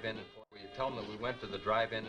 drive-in. We tell them that we went to the drive-in.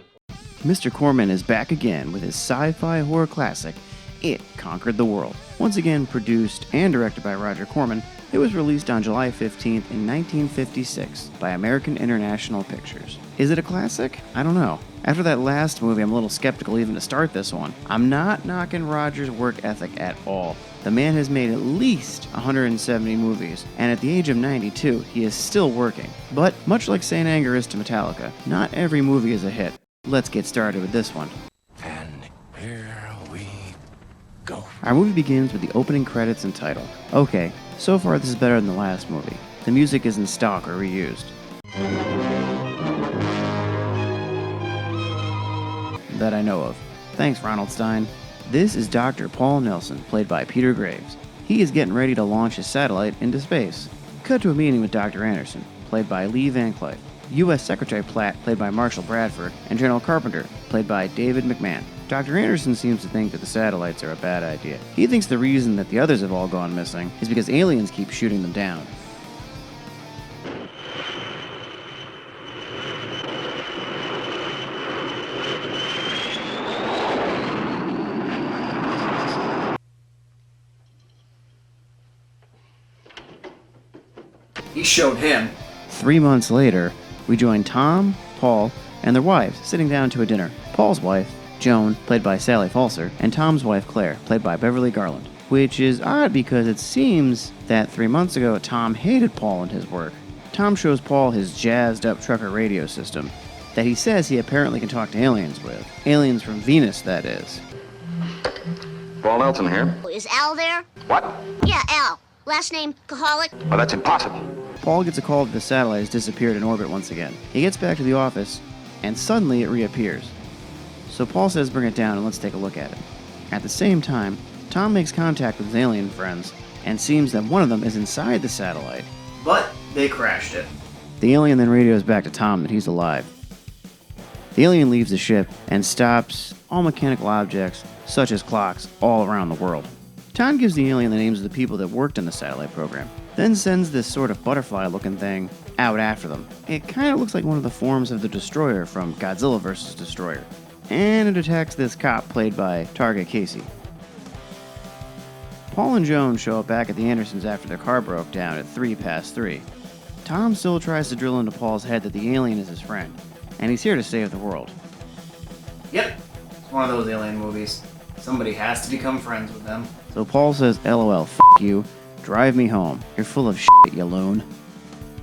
Mr. Corman is back again with his sci-fi horror classic, It Conquered the World. Once again produced and directed by Roger Corman, it was released on July 15th in 1956 by American International Pictures. Is it a classic? I don't know. After that last movie, I'm a little skeptical even to start this one. I'm not knocking Roger's work ethic at all. The man has made at least 170 movies, and at the age of 92, he is still working. But, much like St. Anger is to Metallica, not every movie is a hit. Let's get started with this one. And here we go. Our movie begins with the opening credits and title. Okay, so far this is better than the last movie. The music isn't stock or reused. That I know of. Thanks, Ronald Stein. This is Dr. Paul Nelson, played by Peter Graves. He is getting ready to launch his satellite into space. Cut to a meeting with Dr. Anderson, played by Lee Van Clyne, U.S. Secretary Platt, played by Marshall Bradford, and General Carpenter, played by David McMahon. Dr. Anderson seems to think that the satellites are a bad idea. He thinks the reason that the others have all gone missing is because aliens keep shooting them down. He showed him. 3 months later, we join Tom, Paul, and their wives sitting down to a dinner. Paul's wife, Joan, played by Sally Falser, and Tom's wife, Claire, played by Beverly Garland. Which is odd because it seems that 3 months ago, Tom hated Paul and his work. Tom shows Paul his jazzed-up trucker radio system that he says he apparently can talk to aliens with. Aliens from Venus, that is. Paul Nelson here. Is Al there? What? Yeah, Al. Last name, Kaholic. Well, that's impossible. Paul gets a call that the satellite has disappeared in orbit once again. He gets back to the office, and suddenly it reappears. So Paul says bring it down and let's take a look at it. At the same time, Tom makes contact with his alien friends, and seems that one of them is inside the satellite. But they crashed it. The alien then radios back to Tom that he's alive. The alien leaves the ship and stops all mechanical objects, such as clocks, all around the world. Tom gives the alien the names of the people that worked in the satellite program, then sends this sort of butterfly-looking thing out after them. It kind of looks like one of the forms of the Destroyer from Godzilla vs. Destroyer. And it attacks this cop played by Target Casey. Paul and Joan show up back at the Andersons after their car broke down at 3:03. Tom still tries to drill into Paul's head that the alien is his friend, and he's here to save the world. Yep. It's one of those alien movies. Somebody has to become friends with them. So Paul says, LOL, f*** you, drive me home. You're full of shit, you loon.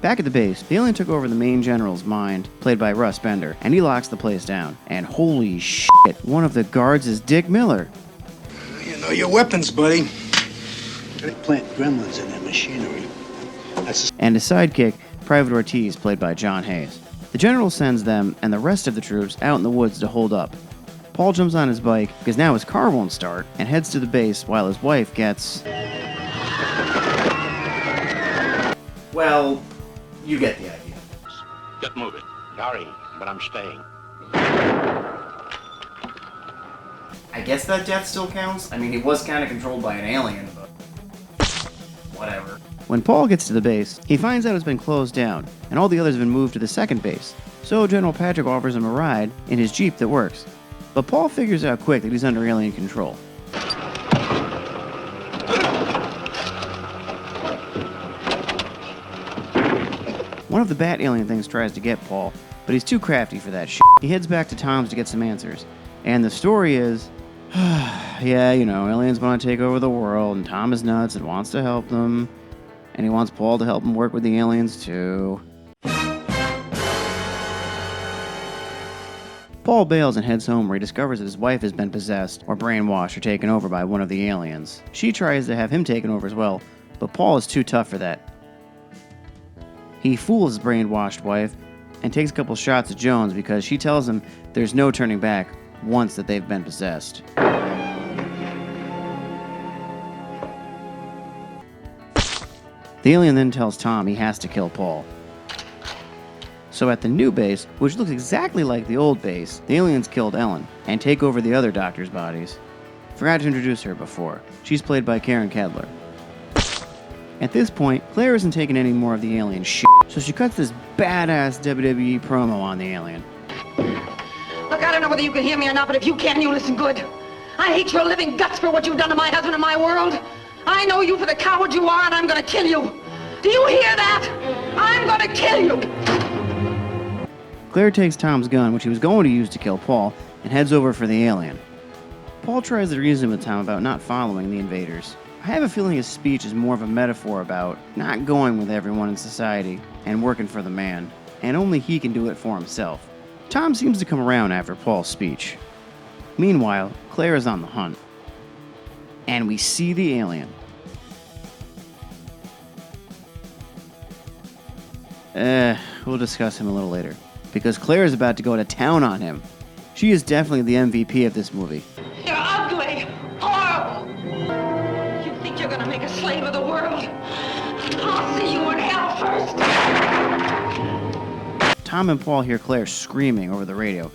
Back at the base, the alien took over the main general's mind, played by Russ Bender, and he locks the place down. And holy shit, one of the guards is Dick Miller. You know your weapons, buddy. They plant gremlins in their machinery. And his sidekick, Private Ortiz, played by John Hayes. The general sends them and the rest of the troops out in the woods to hold up. Paul jumps on his bike, because now his car won't start, and heads to the base while his wife gets... Well, you get the idea. Get moving. Sorry, but I'm staying. I guess that death still counts. I mean, he was kind of controlled by an alien, but... whatever. When Paul gets to the base, he finds out it's been closed down, and all the others have been moved to the second base. So General Patrick offers him a ride in his Jeep that works. But Paul figures out quick that he's under alien control. One of the bat alien things tries to get Paul, but he's too crafty for that shit. He heads back to Tom's to get some answers. And the story is, yeah, you know, aliens want to take over the world, and Tom is nuts and wants to help them. And he wants Paul to help him work with the aliens too. Paul bails and heads home where he discovers that his wife has been possessed or brainwashed or taken over by one of the aliens. She tries to have him taken over as well, but Paul is too tough for that. He fools his brainwashed wife and takes a couple shots at Jones because she tells him there's no turning back once that they've been possessed. The alien then tells Tom he has to kill Paul. So at the new base, which looks exactly like the old base, the aliens killed Ellen and take over the other doctors' bodies. Forgot to introduce her before. She's played by Karen Kedler. At this point, Claire isn't taking any more of the alien shit, so she cuts this badass WWE promo on the alien. Look, I don't know whether you can hear me or not, but if you can, you listen good. I hate your living guts for what you've done to my husband and my world. I know you for the coward you are, and I'm gonna kill you. Do you hear that? I'm gonna kill you. Claire takes Tom's gun, which he was going to use to kill Paul, and heads over for the alien. Paul tries to reason with Tom about not following the invaders. I have a feeling his speech is more of a metaphor about not going with everyone in society and working for the man, and only he can do it for himself. Tom seems to come around after Paul's speech. Meanwhile, Claire is on the hunt. And we see the alien. We'll discuss him a little later, because Claire is about to go to town on him. She is definitely the MVP of this movie. You're ugly, horrible. You think you're gonna make a slave of the world? I'll see you in hell first. Tom and Paul hear Claire screaming over the radio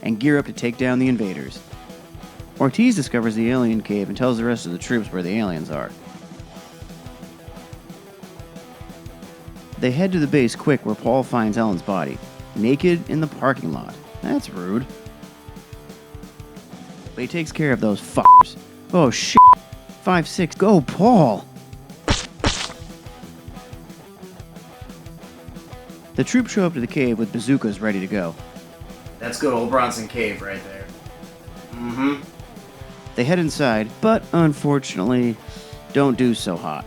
and gear up to take down the invaders. Ortiz discovers the alien cave and tells the rest of the troops where the aliens are. They head to the base quick, where Paul finds Ellen's body, naked in the parking lot. That's rude. But he takes care of those fuckers. Oh shit. 5-6, go Paul! The troops show up to the cave with bazookas ready to go. That's good old Bronson Cave right there. Mm-hmm. They head inside, but unfortunately, don't do so hot.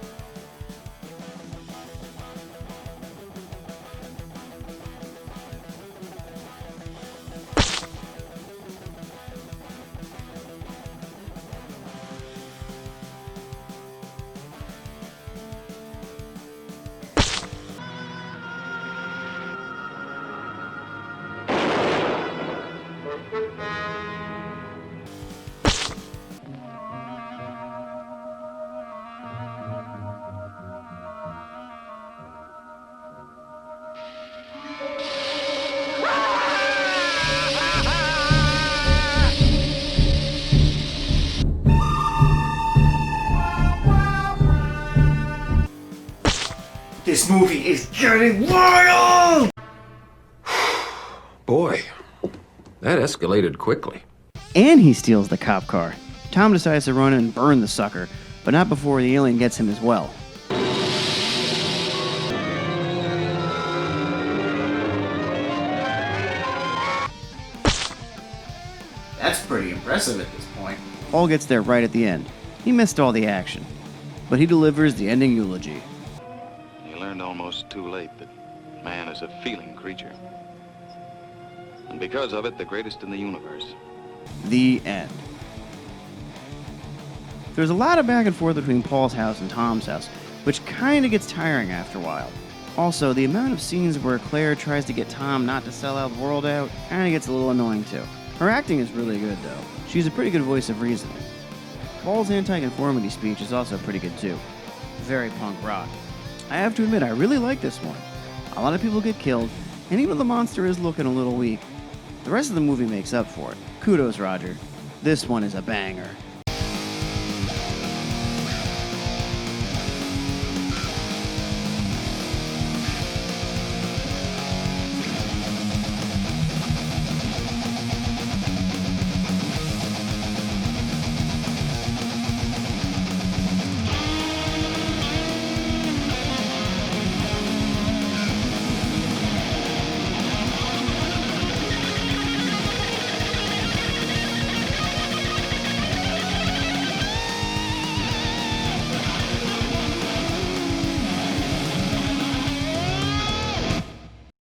This movie is getting wild! Boy, that escalated quickly. And he steals the cop car. Tom decides to run and burn the sucker, but not before the alien gets him as well. That's pretty impressive at this point. Paul gets there right at the end. He missed all the action, but he delivers the ending eulogy. You learned almost too late that man is a feeling creature. And because of it, the greatest in the universe. The end. There's a lot of back and forth between Paul's house and Tom's house, which kind of gets tiring after a while. Also, the amount of scenes where Claire tries to get Tom not to sell our world out kind of gets a little annoying too. Her acting is really good though. She's a pretty good voice of reason. Paul's anti-conformity speech is also pretty good too. Very punk rock. I have to admit, I really like this one. A lot of people get killed, and even the monster is looking a little weak. The rest of the movie makes up for it. Kudos, Roger. This one is a banger.